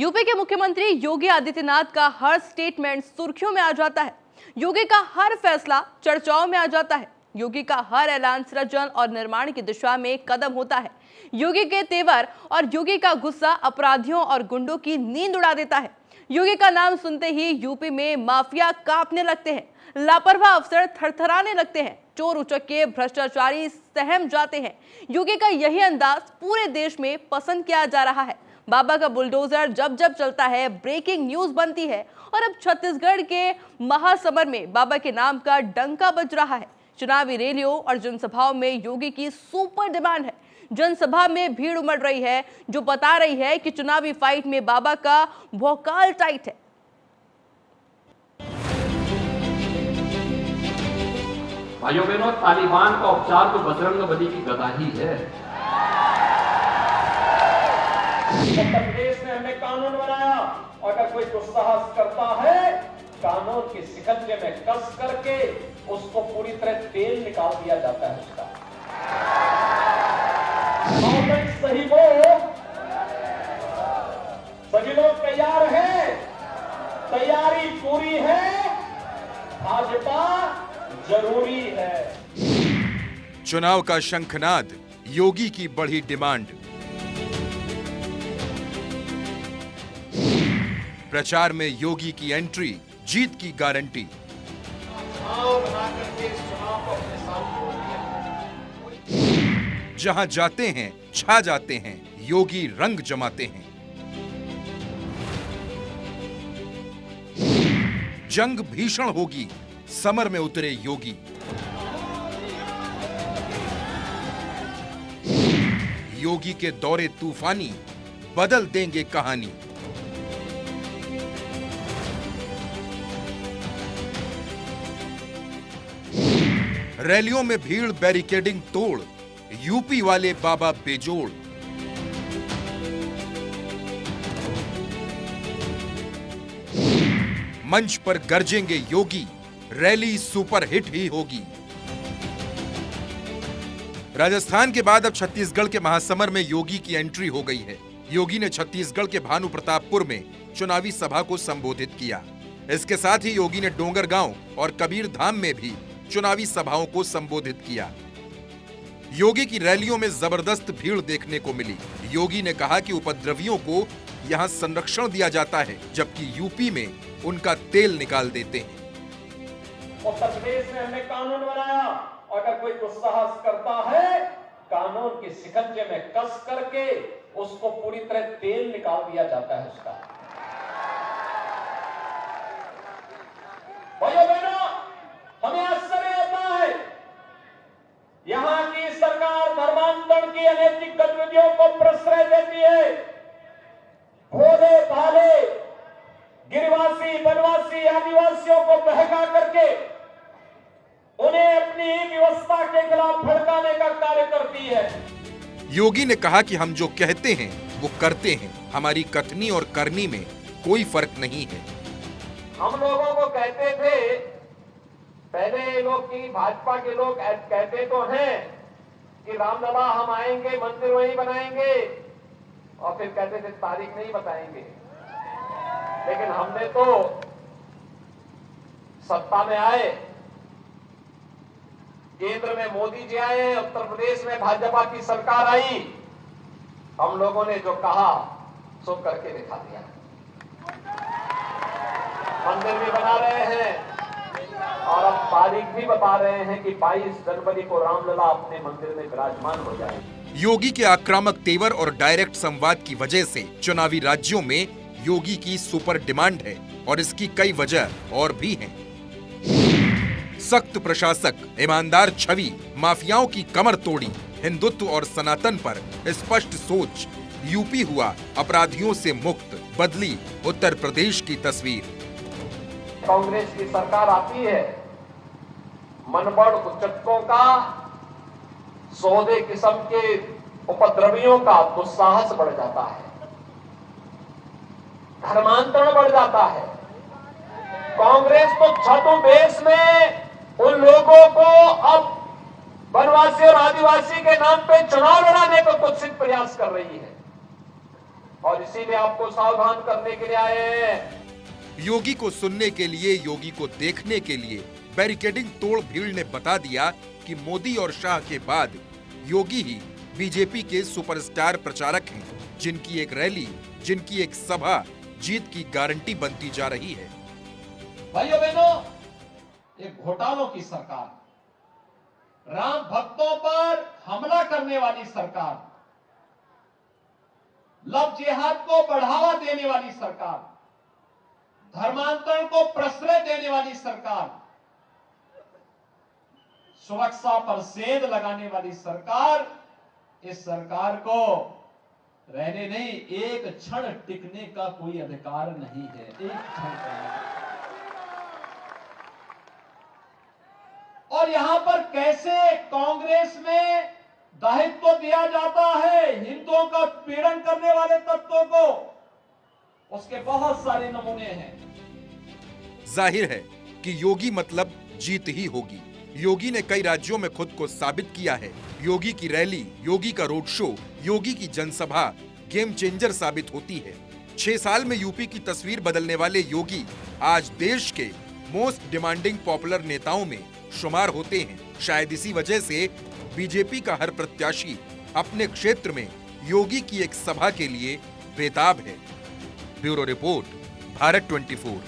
UP के मुख्यमंत्री योगी आदित्यनाथ का हर स्टेटमेंट सुर्खियों में आ जाता है। योगी का हर फैसला चर्चाओं में आ जाता है। योगी का हर ऐलान सृजन और निर्माण की दिशा में कदम होता है। योगी के तेवर और योगी का गुस्सा अपराधियों और गुंडों की नींद उड़ा देता है। योगी का नाम सुनते ही यूपी में माफिया कांपने लगते हैं, लापरवाह अफसर थरथराने लगते हैं, चोर उचक्के भ्रष्टाचारी सहम जाते हैं। योगी का यही अंदाज पूरे देश में पसंद किया जा रहा है। बाबा का बुलडोजर जब जब चलता है, ब्रेकिंग न्यूज बनती है और अब छत्तीसगढ़ के महासमर में बाबा के नाम का डंका बज रहा है। चुनावी रैलियों और जनसभाओं में योगी की सुपर डिमांड है। जनसभा में भीड़ उमड़ रही है, जो बता रही है कि चुनावी फाइट में बाबा का भौकाल टाइट है। भाइयों बहनों, तालिबान का उपचार तो बजरंगबली की गदा ही है। उत्तर प्रदेश में हमने कानून बनाया, अगर कोई दुस्साहस करता है कानून के शिकंजे में कस करके उसको पूरी तरह तेल निकाल दिया जाता है उसका। सही बोल, सभी लोग तैयार हैं, तैयारी पूरी है, भाजपा जरूरी है। चुनाव का शंखनाद, योगी की बढ़ी डिमांड। प्रचार में योगी की एंट्री, जीत की गारंटी। जहां जाते हैं छा जाते हैं, योगी रंग जमाते हैं। जंग भीषण होगी, समर में उतरे योगी। योगी के दौरे तूफानी बदल देंगे कहानी। रैलियों में भीड़ बैरिकेडिंग तोड़, यूपी वाले बाबा बेजोड़। मंच पर गरजेंगे योगी, रैली सुपर हिट ही होगी। राजस्थान के बाद अब छत्तीसगढ़ के महासमर में योगी की एंट्री हो गई है। योगी ने छत्तीसगढ़ के भानु प्रतापपुर में चुनावी सभा को संबोधित किया। इसके साथ ही योगी ने डोंगरगांव और कबीरधाम में भी चुनावी सभाओं को संबोधित किया। योगी की रैलियों में जबरदस्त भीड़ देखने को मिली। योगी ने कहा कि उपद्रवियों को यहां संरक्षण दिया जाता है, जबकि यूपी में उनका तेल निकाल देते हैं। उत्तर प्रदेश में हमने कानून बनाया, अगर कोई दुस्साहस करता है कानून के शिकंजे में कस करके उसको पूरी तरह तेल निकाल दिया जाता है उसका। भाइयों बहनों, हमें आश्चर्य होता है, यहां की सरकार धर्मांतरण की अनैतिक गतिविधियों को प्रश्रय देती है। भोले भाले गिरिवासी, वनवासी, आदिवासियों को बहका करके उन्हें अपनी व्यवस्था के खिलाफ भड़काने का कार्य करती है। योगी ने कहा कि हम जो कहते हैं वो करते हैं, हमारी कथनी और करनी में कोई फर्क नहीं है। हम लोगों को कहते थे, पहले लोग की भाजपा के लोग कहते तो हैं कि रामलला हम आएंगे, मंदिर वहीं बनाएंगे, और फिर कहते थे तारीख नहीं बताएंगे। लेकिन हमने तो सत्ता में आए, केंद्र में मोदी जी आए, उत्तर प्रदेश में भाजपा की सरकार आई, हम लोगों ने जो कहा सो करके दिखा दिया। मंदिर भी बना रहे हैं और अब तारीख भी बता रहे हैं कि 22 जनवरी को रामलला अपने मंदिर में विराजमान हो जाएंगे। योगी के आक्रामक तेवर और डायरेक्ट संवाद की वजह से चुनावी राज्यों में योगी की सुपर डिमांड है और इसकी कई वजह और भी हैं। सख्त प्रशासक, ईमानदार छवि, माफियाओं की कमर तोड़ी, हिंदुत्व और सनातन पर स्पष्ट सोच। यूपी हुआ अपराधियों से मुक्त, बदली उत्तर प्रदेश की तस्वीर। कांग्रेस की सरकार आती है, मनबड़ उच्चकों का, सौदे किस्म के उपद्रवियों का दुस्साहस बढ़ जाता है, धर्मांतरण बढ़ जाता है। कांग्रेस तो छद्मवेश में उन लोगों को अब वनवासी और आदिवासी के नाम पे चुनाव लड़ाने का कुत्सित प्रयास कर रही है। और इसीलिए आपको सावधान करने के लिए आए हैं। योगी को सुनने के लिए, योगी को देखने के लिए बैरिकेडिंग तोड़ भीड़ ने बता दिया कि मोदी और शाह के बाद योगी ही बीजेपी के सुपरस्टार प्रचारक हैं, जिनकी एक रैली, जिनकी एक सभा जीत की गारंटी बनती जा रही है। भाइयों बहनों, एक घोटालों की सरकार, राम भक्तों पर हमला करने वाली सरकार, लव जिहाद को बढ़ावा देने वाली सरकार, धर्मांतरण को प्रश्रय देने वाली सरकार, सुरक्षा पर सेंध लगाने वाली सरकार, इस सरकार को रहने नहीं, एक क्षण टिकने का कोई अधिकार नहीं है। एक क्षण का। और यहां पर कैसे कांग्रेस में दायित्व दिया जाता है हिंदुओं का पीड़न करने वाले तत्वों को, उसके बहुत सारे नमूने हैं। जाहिर है कि योगी मतलब जीत ही होगी। योगी ने कई राज्यों में खुद को साबित किया है। योगी की रैली, योगी का रोड शो, योगी की जनसभा गेम चेंजर साबित होती है। 6 साल में यूपी की तस्वीर बदलने वाले योगी आज देश के मोस्ट डिमांडिंग पॉपुलर नेताओं में शुमार होते हैं। शायद इसी वजह से बीजेपी का हर प्रत्याशी अपने क्षेत्र में योगी की एक सभा के लिए बेताब है। Bureau report, Bharat 24।